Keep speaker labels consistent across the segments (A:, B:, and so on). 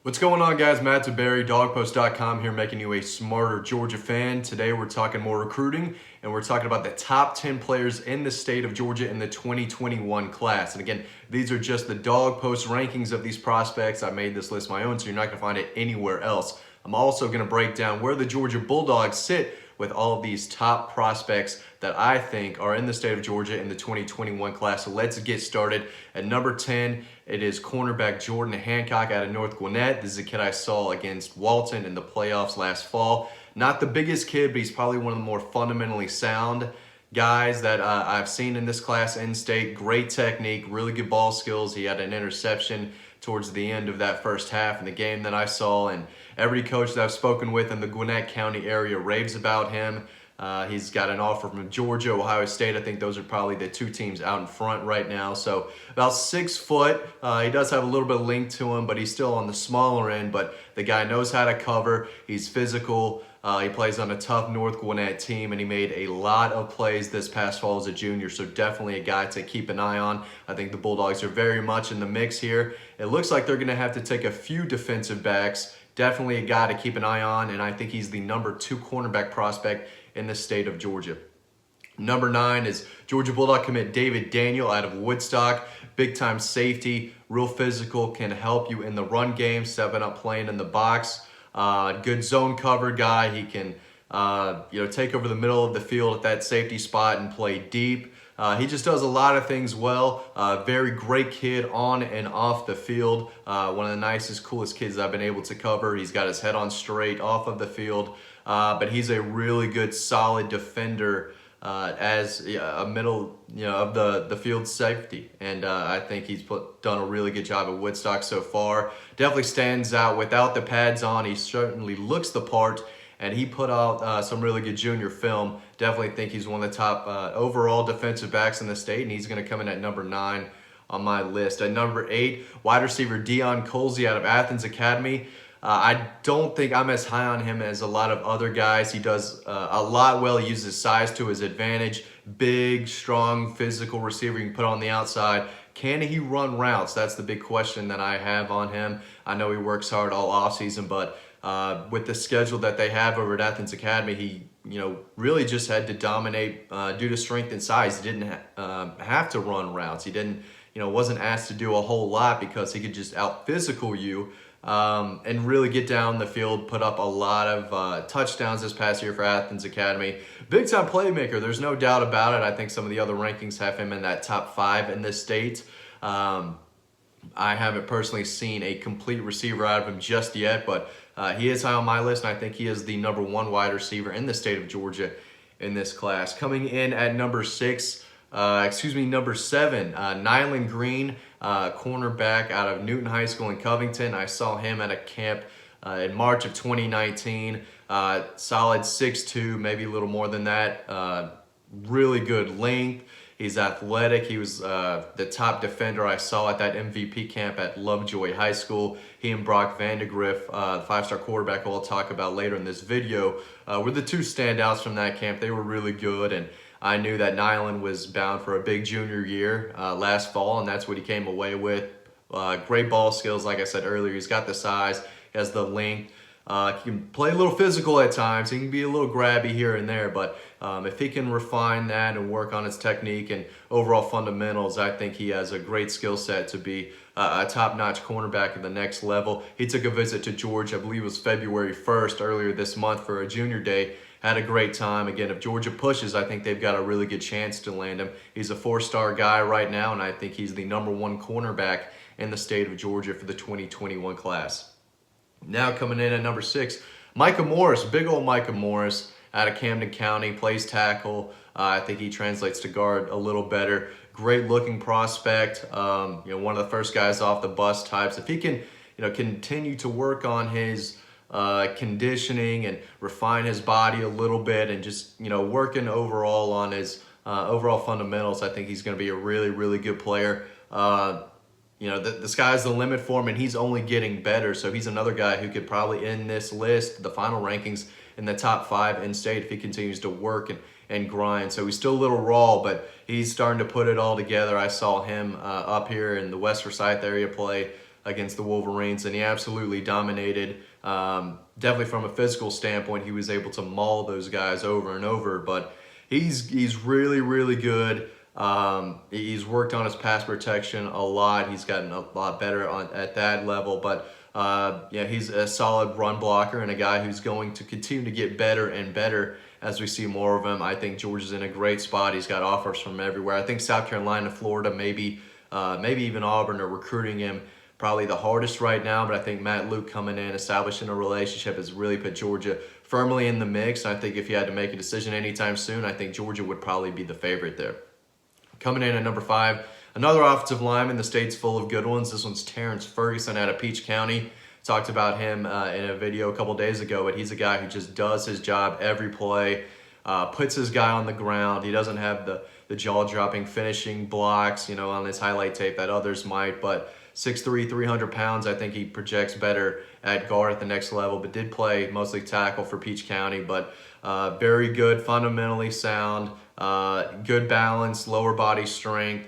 A: What's going on, guys? Matt DeBary, DawgPost.com here, making you a smarter Georgia fan. Today we're talking more recruiting, and we're talking about the top 10 players in the state of Georgia in the 2021 class. And again, these are just the Dawg Post rankings of these prospects. I made this list my own, so you're not going to find it anywhere else. I'm also going to break down where the Georgia Bulldogs sit with all of these top prospects that I think are in the state of Georgia in the 2021 class. So let's get started. At number 10, it is cornerback Jordan Hancock out of North Gwinnett. This is a kid I saw against Walton in the playoffs last fall. Not the biggest kid, but he's probably one of the more fundamentally sound guys that I've seen in this class in state. Great technique, really good ball skills. He had an interception towards the end of that first half in the game that I saw, and every coach that I've spoken with in the Gwinnett County area raves about him. He's got an offer from Georgia, Ohio State. I think those are probably the two teams out in front right now. So about 6 foot. He does have a little bit of length to him, but he's still on the smaller end. But the guy knows how to cover. He's physical. He plays on a tough North Gwinnett team, and he made a lot of plays this past fall as a junior. So definitely a guy to keep an eye on. I think the Bulldogs are very much in the mix here. It looks like they're going to have to take a few defensive backs. Definitely a guy to keep an eye on, and I think he's the number 2 cornerback prospect in the state of Georgia. Number 9 is Georgia Bulldog commit David Daniel out of Woodstock. Big time safety, real physical, can help you in the run game, 7-up playing in the box. Good zone cover guy. He can take over the middle of the field at that safety spot and play deep. He just does a lot of things well. Very great kid on and off the field. One of the nicest, coolest kids I've been able to cover. He's got his head on straight off of the field. But he's a really good, solid defender as a middle, of the field safety. And I think he's done a really good job at Woodstock so far. Definitely stands out without the pads on. He certainly looks the part. And he put out some really good junior film. Definitely think he's one of the top overall defensive backs in the state, and he's going to come in at number 9 on my list. At number 8, wide receiver Deon Cole out of Athens Academy. I don't think I'm as high on him as a lot of other guys. He does a lot well. He uses his size to his advantage. Big, strong, physical receiver you can put on the outside. Can he run routes? That's the big question that I have on him. I know he works hard all offseason, but with the schedule that they have over at Athens Academy, he really just had to dominate due to strength and size. He didn't have to run routes. He didn't, wasn't asked to do a whole lot because he could just out physical you and really get down the field, put up a lot of touchdowns this past year for Athens Academy. Big time playmaker, there's no doubt about it. I think some of the other rankings have him in that top 5 in this state. I haven't personally seen a complete receiver out of him just yet, but he is high on my list, and I think he is the number 1 wide receiver in the state of Georgia in this class. Coming in at number 7, Nylund Green, cornerback out of Newton High School in Covington. I saw him at a camp in March of 2019. Solid 6'2", maybe a little more than that. Really good length. He's athletic. He was the top defender I saw at that MVP camp at Lovejoy High School. He and Brock Vandergriff, the 5-star quarterback who I'll talk about later in this video, were the 2 standouts from that camp. They were really good, and I knew that Nylund was bound for a big junior year last fall, and that's what he came away with. Great ball skills, like I said earlier. He's got the size, he has the length. He can play a little physical at times. He can be a little grabby here and there, but if he can refine that and work on his technique and overall fundamentals, I think he has a great skill set to be a top-notch cornerback at the next level. He took a visit to Georgia, I believe it was February 1st, earlier this month for a junior day. Had a great time. Again, if Georgia pushes, I think they've got a really good chance to land him. He's a 4-star guy right now, and I think he's the number 1 cornerback in the state of Georgia for the 2021 class. Now coming in at number 6, Micah Morris, big old Micah Morris out of Camden County, plays tackle. I think he translates to guard a little better. Great looking prospect. One of the first guys off the bus types. If he can, continue to work on his conditioning and refine his body a little bit and just, working overall on his overall fundamentals, I think he's going to be a really, really good player. The sky's the limit for him, and he's only getting better. So he's another guy who could probably end this list, the final rankings, in the top 5 in state if he continues to work and grind. So he's still a little raw, but he's starting to put it all together. I saw him up here in the West Forsyth area play against the Wolverines, and he absolutely dominated. Definitely from a physical standpoint, he was able to maul those guys over and over, but he's really, really good. He's worked on his pass protection a lot. He's gotten a lot better at that level, but yeah, he's a solid run blocker and a guy who's going to continue to get better and better as we see more of him. I think Georgia's in a great spot. He's got offers from everywhere. I think South Carolina, Florida, maybe even Auburn are recruiting him probably the hardest right now, but I think Matt Luke coming in, establishing a relationship has really put Georgia firmly in the mix. And I think if you had to make a decision anytime soon, I think Georgia would probably be the favorite there. Coming in at number 5, another offensive lineman. The state's full of good ones. This one's Terrence Ferguson out of Peach County. Talked about him in a video a couple days ago, but he's a guy who just does his job every play, puts his guy on the ground. He doesn't have the jaw-dropping finishing blocks, on his highlight tape that others might, but 6'3", 300 pounds. I think he projects better at guard at the next level, but did play mostly tackle for Peach County, but very good, fundamentally sound, good balance, lower body strength,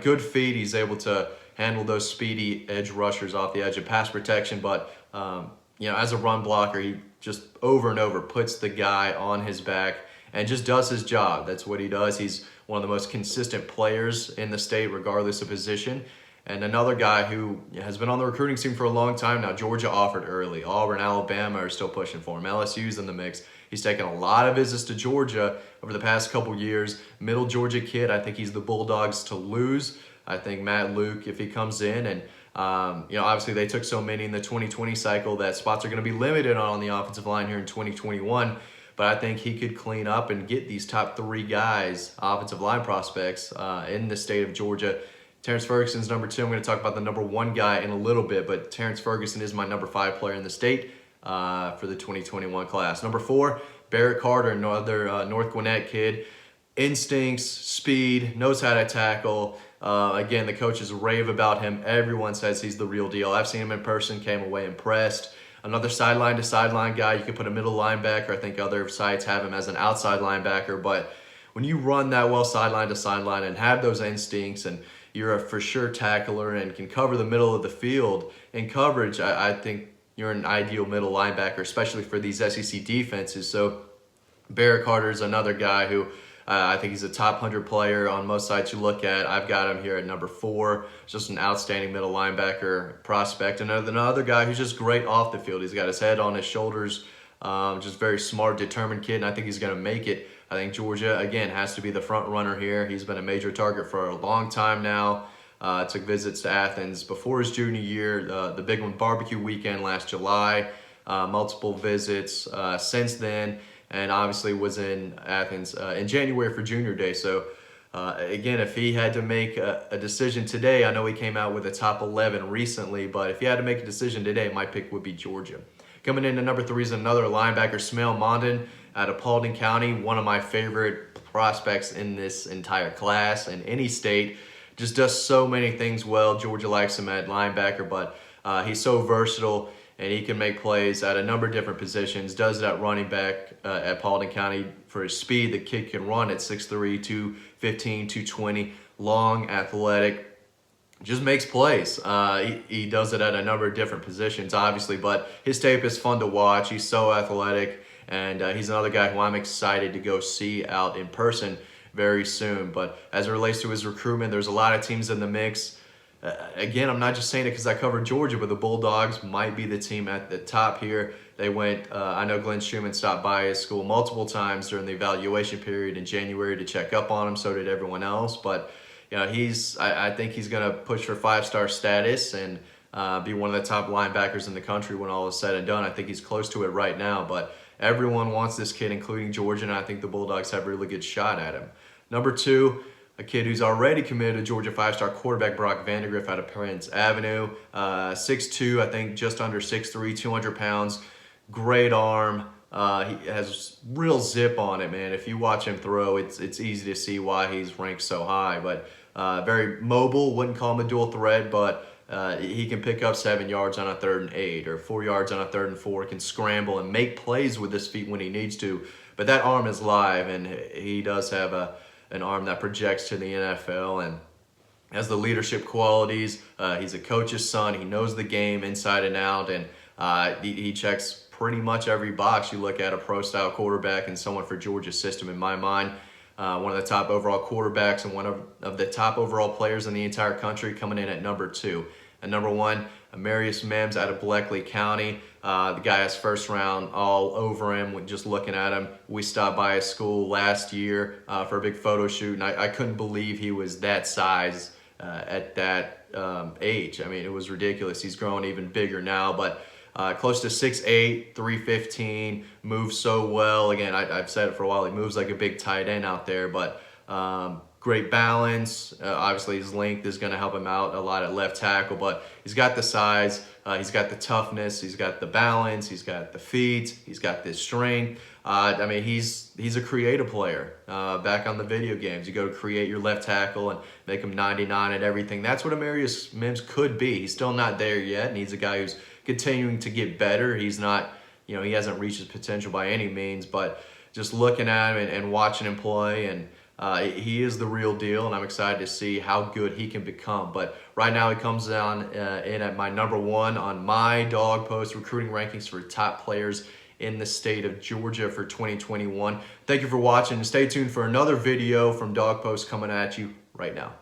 A: good feet. He's able to handle those speedy edge rushers off the edge of pass protection, but as a run blocker, he just over and over puts the guy on his back and just does his job. That's what he does. He's one of the most consistent players in the state, regardless of position. And another guy who has been on the recruiting scene for a long time now. Georgia offered early. Auburn, Alabama are still pushing for him. LSU's in the mix. He's taken a lot of visits to Georgia over the past couple years. Middle Georgia kid. I think he's the Bulldogs to lose. I think Matt Luke, if he comes in, and obviously they took so many in the 2020 cycle that spots are going to be limited on the offensive line here in 2021. But I think he could clean up and get these top 3 guys, offensive line prospects, in the state of Georgia. Terrence Ferguson's number 2. I'm going to talk about the number 1 guy in a little bit, but Terrence Ferguson is my number 5 player in the state for the 2021 class. Number 4, Barrett Carter, another North Gwinnett kid. Instincts, speed, knows how to tackle. Again, the coaches rave about him. Everyone says he's the real deal. I've seen him in person, came away impressed. Another sideline-to-sideline guy. You could put a middle linebacker. I think other sites have him as an outside linebacker, but when you run that well sideline to sideline and have those instincts, and you're a for sure tackler and can cover the middle of the field in coverage, I think you're an ideal middle linebacker, especially for these SEC defenses. So Barrett Carter is another guy who I think he's a top 100 player on most sites you look at. I've got him here at number 4. Just an outstanding middle linebacker prospect. And another guy who's just great off the field. He's got his head on his shoulders, just very smart, determined kid, and I think he's going to make it. I think Georgia, again, has to be the front runner here. He's been a major target for a long time now. Took visits to Athens before his junior year, the big one, barbecue weekend last July, multiple visits since then, and obviously was in Athens in January for Junior Day. So again, if he had to make a decision today, I know he came out with a top 11 recently, but if he had to make a decision today, my pick would be Georgia. Coming in at number 3 is another linebacker, Smell Mondin out of Paulding County, one of my favorite prospects in this entire class in any state. Just does so many things well. Georgia likes him at linebacker, but he's so versatile, and he can make plays at a number of different positions. Does it at running back at Paulding County for his speed. The kid can run at 6'3", 215, 220, long, athletic. Just makes plays. He does it at a number of different positions, obviously, but his tape is fun to watch. He's so athletic, and he's another guy who I'm excited to go see out in person very soon. But as it relates to his recruitment, there's a lot of teams in the mix. Again, I'm not just saying it because I covered Georgia, but the Bulldogs might be the team at the top here. They went, I know Glenn Schumann stopped by his school multiple times during the evaluation period in January to check up on him. So did everyone else. But I think he's going to push for 5-star status and be one of the top linebackers in the country when all is said and done. I think he's close to it right now, but everyone wants this kid, including Georgia, and I think the Bulldogs have a really good shot at him. Number 2, a kid who's already committed to Georgia, 5-star quarterback Brock Vandergriff out of Prince Avenue. 6'2", I think just under 6'3", 200 pounds. Great arm. He has real zip on it, man. If you watch him throw, it's easy to see why he's ranked so high. But very mobile, wouldn't call him a dual threat, but he can pick up 7 yards on a 3rd and 8 or 4 yards on a 3rd and 4, can scramble and make plays with his feet when he needs to. But that arm is live, and he does have an arm that projects to the NFL, and has the leadership qualities. He's a coach's son. He knows the game inside and out, and he checks pretty much every box you look at a pro-style quarterback and someone for Georgia's system in my mind. One of the top overall quarterbacks and one of the top overall players in the entire country, coming in at number 2. And number 1, Mims out of Bleckley County. The guy has first round all over him with just looking at him. We stopped by his school last year for a big photo shoot, and I couldn't believe he was that size at that age. I mean, it was ridiculous. He's growing even bigger now, but close to 6'8", 315, moves so well. Again, I've said it for a while, he moves like a big tight end out there, but great balance. Obviously, his length is going to help him out a lot at left tackle, but he's got the size, he's got the toughness, he's got the balance, he's got the feet, he's got the strength. I mean, he's a creative player. Back on the video games, you go to create your left tackle and make him 99 at everything. That's what Amarius Mims could be. He's still not there yet, and he's a guy who's continuing to get better. He's not, he hasn't reached his potential by any means, but just looking at him and watching him play, and he is the real deal, and I'm excited to see how good he can become. But right now he comes down in at my number 1 on my Dawg Post recruiting rankings for top players in the state of Georgia for 2021. Thank you for watching, and stay tuned for another video from Dawg Post coming at you right now.